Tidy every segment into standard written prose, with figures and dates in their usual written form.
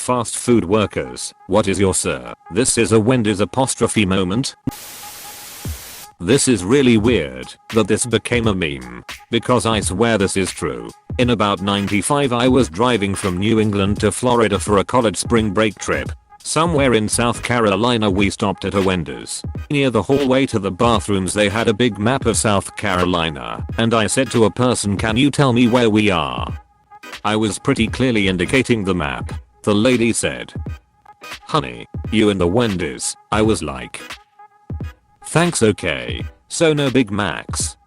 Fast food workers, what is your sir? This is a Wendy's apostrophe moment. This is really weird that this became a meme, because I swear this is true. In about 95 I was driving from New England to Florida for a college spring break trip. Somewhere in South Carolina we stopped at a Wendy's. Near the hallway to the bathrooms they had a big map of South Carolina, and I said to a person, can you tell me where we are? I was pretty clearly indicating the map. The lady said, honey, you in the Wendy's. I was like, thanks, okay. So no Big Macs.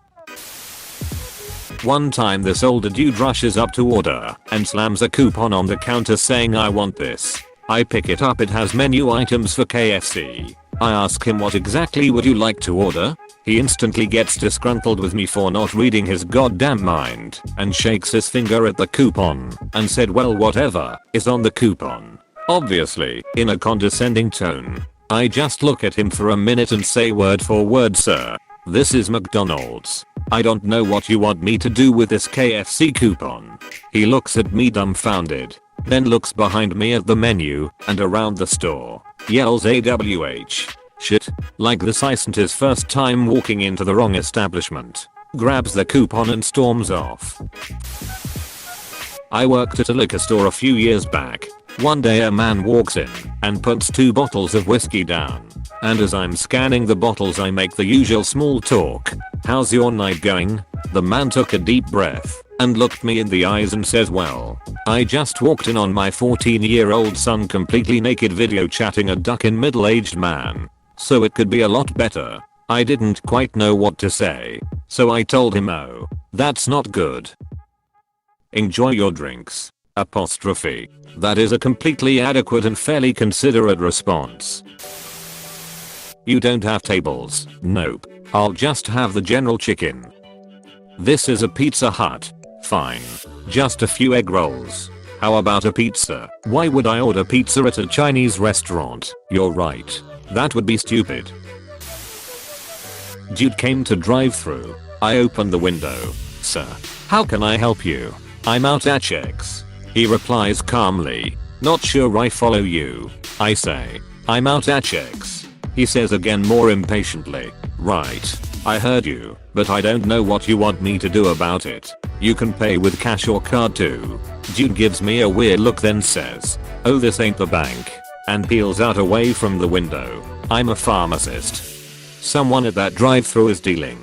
One time this older dude rushes up to order and slams a coupon on the counter saying I want this. I pick it up, it has menu items for KFC. I ask him what exactly would you like to order? He instantly gets disgruntled with me for not reading his goddamn mind and shakes his finger at the coupon and said, well, whatever is on the coupon. Obviously, in a condescending tone. I just look at him for a minute and say, word for word, sir, this is McDonald's. I don't know what you want me to do with this KFC coupon. He looks at me dumbfounded, then looks behind me at the menu and around the store, yells AWH. Shit, like this isn't his first time walking into the wrong establishment. Grabs the coupon and storms off. I worked at a liquor store a few years back. One day a man walks in and puts 2 bottles of whiskey down. And as I'm scanning the bottles I make the usual small talk. How's your night going? The man took a deep breath and looked me in the eyes and says, well, I just walked in on my 14-year-old son completely naked video chatting a duckin' middle-aged man. So it could be a lot better. I didn't quite know what to say. So I told him, oh, that's not good. Enjoy your drinks. Apostrophe. That is a completely adequate and fairly considerate response. You don't have tables? Nope. I'll just have the general chicken. This is a Pizza Hut. Fine. Just a few egg rolls. How about a pizza? Why would I order pizza at a Chinese restaurant? You're right. That would be stupid. Dude came to drive-through. I opened the window. Sir, how can I help you? I'm out at checks. He replies calmly. Not sure I follow you. I say, I'm out at checks. He says again more impatiently, right, I heard you, but I don't know what you want me to do about it. You can pay with cash or card too. Dude gives me a weird look then says, oh, this ain't the bank, and peels out away from the window. I'm a pharmacist. Someone at that drive-thru is dealing.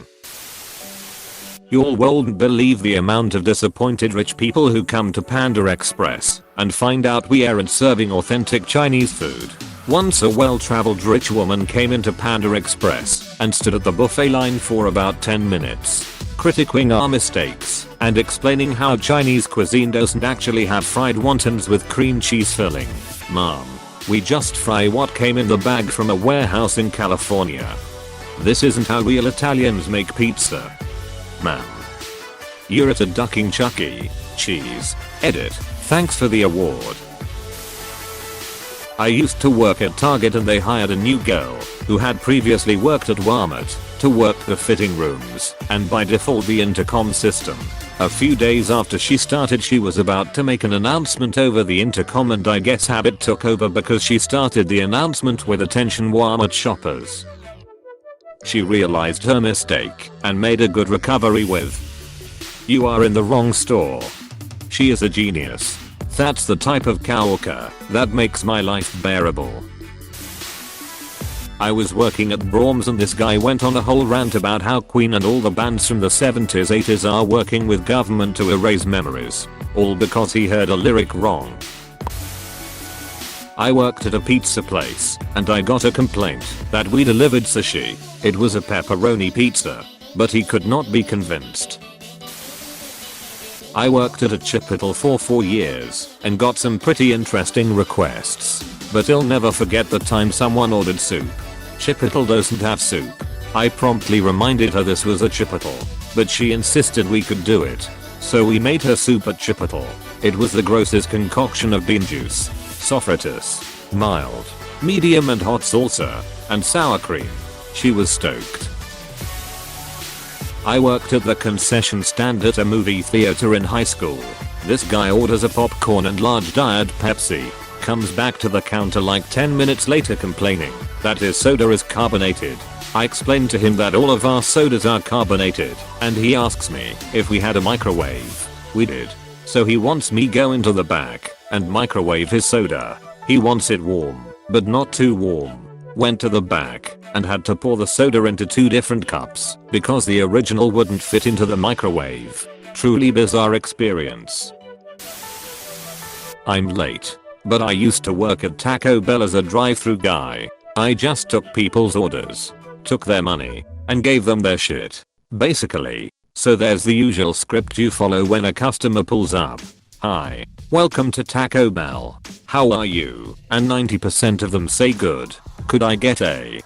You all won't believe the amount of disappointed rich people who come to Panda Express and find out we aren't serving authentic Chinese food. Once a well-traveled rich woman came into Panda Express and stood at the buffet line for about 10 minutes, critiquing our mistakes and explaining how Chinese cuisine doesn't actually have fried wontons with cream cheese filling. Mom, we just fry what came in the bag from a warehouse in California. This isn't how real Italians make pizza. Ma'am. You're at a ducking Chuck E. Cheese. Edit. Thanks for the award. I used to work at Target and they hired a new girl who had previously worked at Walmart to work the fitting rooms and by default the intercom system. A few days after she started she was about to make an announcement over the intercom and I guess habit took over because she started the announcement with attention Walmart shoppers. She realized her mistake and made a good recovery with, you are in the wrong store. She is a genius. That's the type of coworker that makes my life bearable. I was working at Brahms and this guy went on a whole rant about how Queen and all the bands from the 70s 80s are working with government to erase memories. All because he heard a lyric wrong. I worked at a pizza place and I got a complaint that we delivered sushi. It was a pepperoni pizza, but he could not be convinced. I worked at a Chipotle for 4 years and got some pretty interesting requests, but I'll never forget the time someone ordered soup. Chipotle doesn't have soup. I promptly reminded her this was a Chipotle, but she insisted we could do it. So we made her soup at Chipotle. It was the grossest concoction of bean juice, sophronitis, mild, medium and hot salsa, and sour cream. She was stoked. I worked at the concession stand at a movie theater in high school. This guy orders a popcorn and large diet Pepsi. comes back to the counter like 10 minutes later complaining that his soda is carbonated. I explained to him that all of our sodas are carbonated, and he asks me if we had a microwave. We did. So he wants me go into the back and microwave his soda. He wants it warm, but not too warm. Went to the back and had to pour the soda into 2 different cups because the original wouldn't fit into the microwave. Truly bizarre experience. I'm late, but I used to work at Taco Bell as a drive-thru guy. I just took people's orders, took their money, and gave them their shit. Basically. So there's the usual script you follow when a customer pulls up. Hi, welcome to Taco Bell. How are you? And 90% of them say good. Could I get a?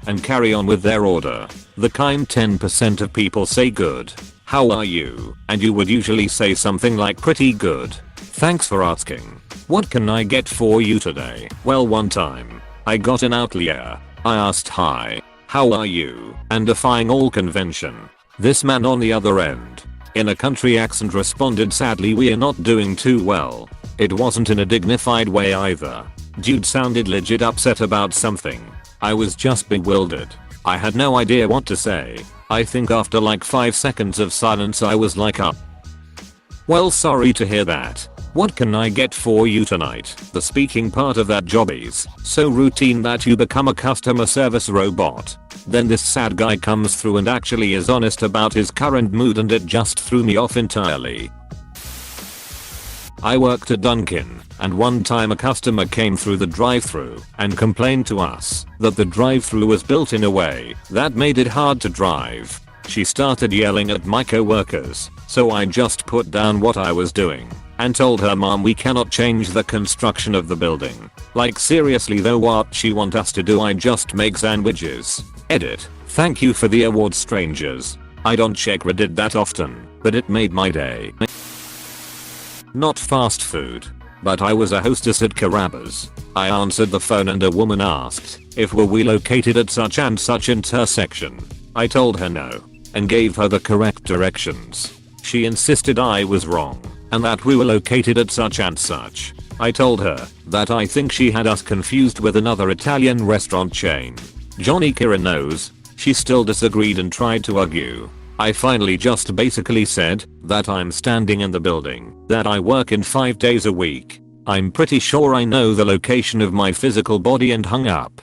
And carry on with their order. The kind 10% of people say good. How are you? And you would usually say something like pretty good. Thanks for asking. What can I get for you today? Well, one time, I got an outlier. I asked hi, how are you? And defying all convention, this man on the other end, in a country accent, responded, sadly we are not doing too well. It wasn't in a dignified way either. Dude sounded legit upset about something. I was just bewildered. I had no idea what to say. I think after like 5 seconds of silence I was like, well, sorry to hear that. What can I get for you tonight? The speaking part of that job is so routine that you become a customer service robot. Then this sad guy comes through and actually is honest about his current mood, and it just threw me off entirely. I worked at Dunkin', and one time a customer came through the drive-thru and complained to us that the drive-thru was built in a way that made it hard to drive. She started yelling at my co-workers, so I just put down what I was doing and told her mom we cannot change the construction of the building. Like seriously though, what she want us to do? I just make sandwiches. Edit. Thank you for the award, strangers. I don't check Reddit that often, but it made my day. Not fast food, but I was a hostess at Carrabba's. I answered the phone and a woman asked if were we located at such and such intersection. I told her no and gave her the correct directions. She insisted I was wrong and that we were located at such and such. I told her that I think she had us confused with another Italian restaurant chain. Johnny Kira knows. She still disagreed and tried to argue. I finally just basically said that I'm standing in the building, that I work in 5 days a week. I'm pretty sure I know the location of my physical body, and hung up.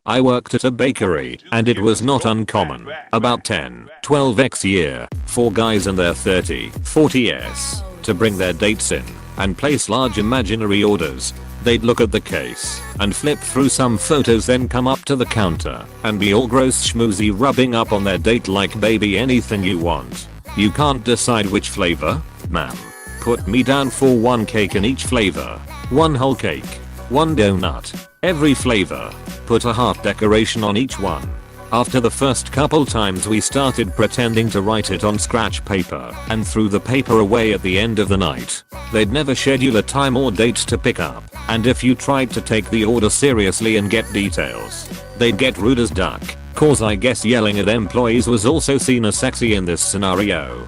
I worked at a bakery, and it was not uncommon, about 10-12x year, for guys in their 30-40s to bring their dates in and place large imaginary orders. They'd look at the case and flip through some photos, then come up to the counter and be all gross schmoozy, rubbing up on their date like, baby, anything you want. You can't decide which flavor? Ma'am. Put me down for 1 cake in each flavor. 1 whole cake. 1 donut. Every flavor. Put a heart decoration on each one. After the first couple times we started pretending to write it on scratch paper and threw the paper away at the end of the night. They'd never schedule a time or date to pick up, and if you tried to take the order seriously and get details, they'd get rude as duck. Cause I guess yelling at employees was also seen as sexy in this scenario.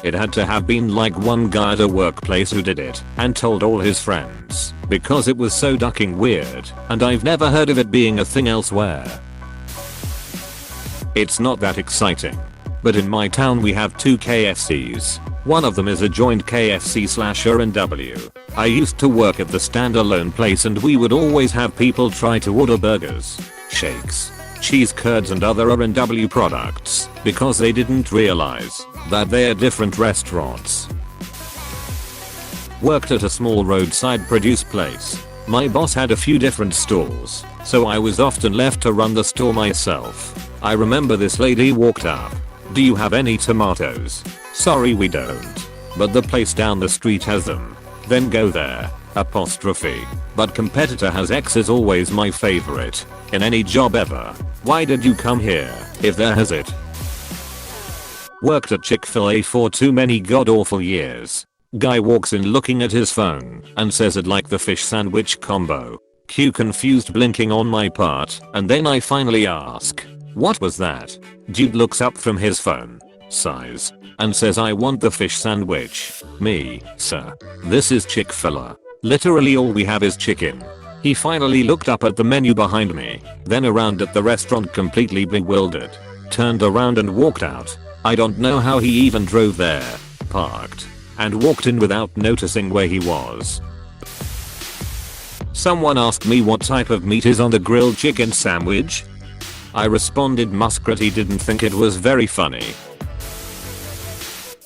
It had to have been like one guy at a workplace who did it and told all his friends, because it was so ducking weird, and I've never heard of it being a thing elsewhere. It's not that exciting, but in my town we have 2 KFCs. One of them is a joint KFC/R&W. I used to work at the standalone place, and we would always have people try to order burgers, shakes, cheese curds and other R&W products because they didn't realize that they are different restaurants. Worked at a small roadside produce place. My boss had a few different stalls, so I was often left to run the store myself. I remember this lady walked up. Do you have any tomatoes? Sorry, we don't. But the place down the street has them. Then go there. Apostrophe. But competitor has X is always my favorite. In any job ever. Why did you come here if there has it? Worked at ChickfilA for too many god awful years. Guy walks in looking at his phone and says I'd like the fish sandwich combo. Cue confused blinking on my part, and then I finally ask, what was that? Dude looks up from his phone. sighs, and says I want the fish sandwich. Me, sir, this is Chick-fil-A. Literally all we have is chicken. He finally looked up at the menu behind me, then around at the restaurant completely bewildered, turned around and walked out. I don't know how he even drove there, parked, and walked in without noticing where he was. Someone asked me what type of meat is on the grilled chicken sandwich. I responded muskrat. He didn't think it was very funny.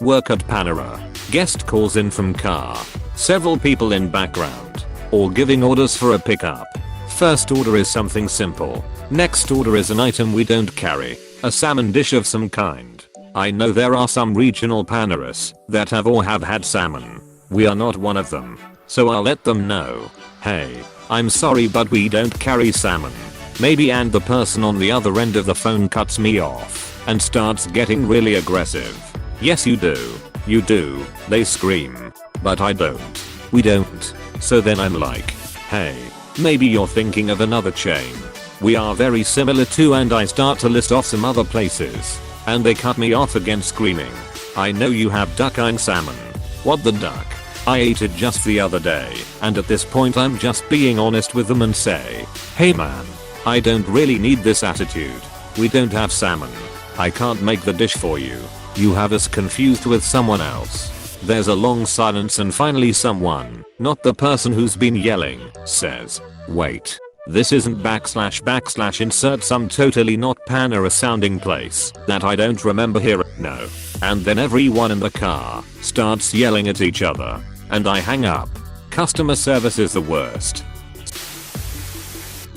Work at Panera. Guest calls in from car. Several people in background, all giving orders for a pickup. First order is something simple. Next order is an item we don't carry, a salmon dish of some kind. I know there are some regional Paneras that have or have had salmon. We are not one of them, so I'll let them know. Hey, I'm sorry but we don't carry salmon. Maybe, and the person on the other end of the phone cuts me off and starts getting really aggressive. Yes you do. You do, they scream. But I don't. We don't. So then I'm like, hey, maybe you're thinking of another chain. We are very similar too, and I start to list off some other places. And they cut me off again screaming, I know you have duck and salmon. What the duck? I ate it just the other day, and at this point I'm just being honest with them and say, hey man, I don't really need this attitude. We don't have salmon. I can't make the dish for you. You have us confused with someone else. There's a long silence and finally someone, not the person who's been yelling, says, wait. This isn't / insert some totally not Panera sounding place that I don't remember here. No. And then everyone in the car starts yelling at each other. And I hang up. Customer service is the worst.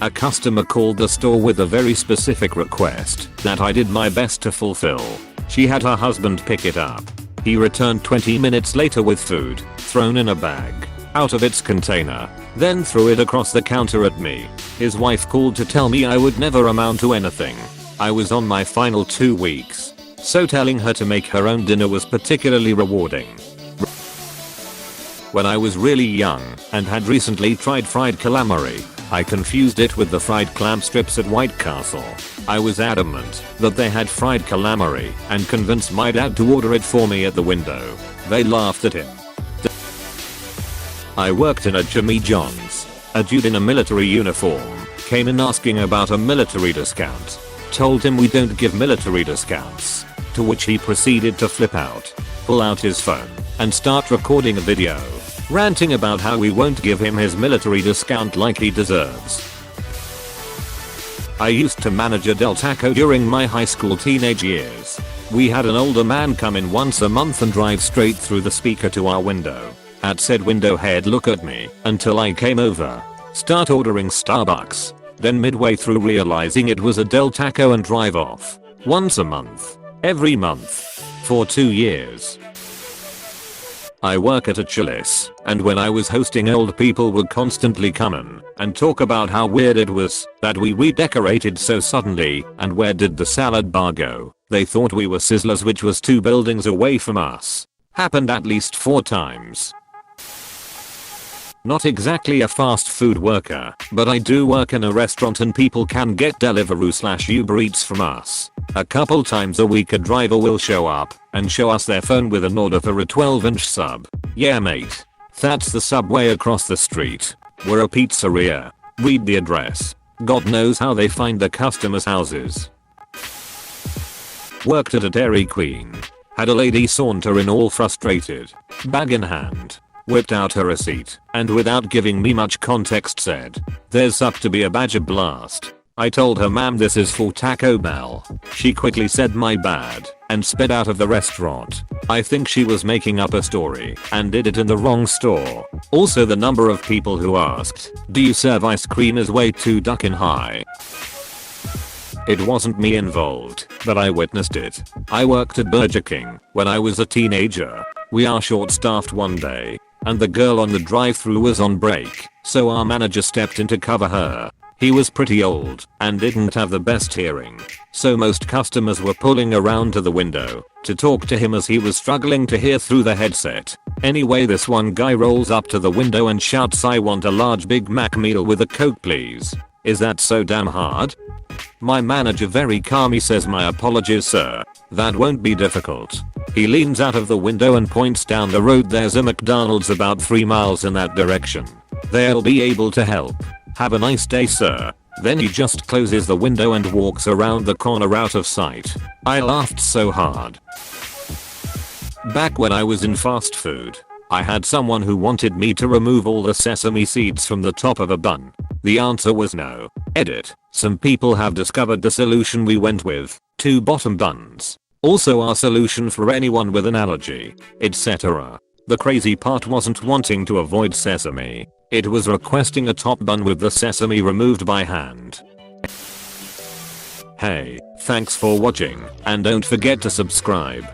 A customer called the store with a very specific request that I did my best to fulfill. She had her husband pick it up. He returned 20 minutes later with food thrown in a bag out of its container, then threw it across the counter at me. His wife called to tell me I would never amount to anything. I was on my final 2 weeks, so telling her to make her own dinner was particularly rewarding. When I was really young and had recently tried fried calamari, I confused it with the fried clam strips at White Castle. I was adamant that they had fried calamari and convinced my dad to order it for me at the window. They laughed at him. I worked in a Jimmy John's. A dude in a military uniform came in asking about a military discount. Told him we don't give military discounts. To which he proceeded to flip out, pull out his phone, and start recording a video, ranting about how we won't give him his military discount like he deserves. I used to manage a Del Taco during my high school teenage years. We had an older man come in once a month and drive straight through the speaker to our window. At said window he'd look at me until I came over, start ordering Starbucks, then midway through realizing it was a Del Taco and drive off. Once a month. Every month. For 2 years. I work at a Chili's, and when I was hosting, old people would constantly come in and talk about how weird it was that we redecorated so suddenly, and where did the salad bar go. They thought we were Sizzlers, which was 2 buildings away from us. Happened at least 4 times. Not exactly a fast food worker, but I do work in a restaurant and people can get Deliveroo/Uber Eats from us. A couple times a week a driver will show up and show us their phone with an order for a 12-inch sub. Yeah mate. That's the Subway across the street. We're a pizzeria. Read the address. God knows how they find the customers' houses. Worked at a Dairy Queen. Had a lady saunter in all frustrated, bag in hand. Whipped out her receipt and without giving me much context said, "There's up to be a Badger Blast." I told her, "Ma'am, this is for Taco Bell." She quickly said, "My bad," and sped out of the restaurant. I think she was making up a story and did it in the wrong store. Also, the number of people who asked, "Do you serve ice cream?" is way too duckin' high. It wasn't me involved, but I witnessed it. I worked at Burger King when I was a teenager. We are short-staffed one day, and the girl on the drive-thru was on break, so our manager stepped in to cover her. He was pretty old and didn't have the best hearing, so most customers were pulling around to the window to talk to him as he was struggling to hear through the headset. Anyway, this one guy rolls up to the window and shouts, "I want a large Big Mac meal with a Coke please." Is that so damn hard? My manager very calmly says, "My apologies sir, that won't be difficult." He leans out of the window and points down the road. "There's a McDonald's about 3 miles in that direction. They'll be able to help. Have a nice day sir." Then he just closes the window and walks around the corner out of sight. I laughed so hard. Back when I was in fast food, I had someone who wanted me to remove all the sesame seeds from the top of a bun. The answer was no. Edit. Some people have discovered the solution we went with: 2 bottom buns. Also our solution for anyone with an allergy, etc. The crazy part wasn't wanting to avoid sesame. It was requesting a top bun with the sesame removed by hand. Hey, thanks for watching, and don't forget to subscribe.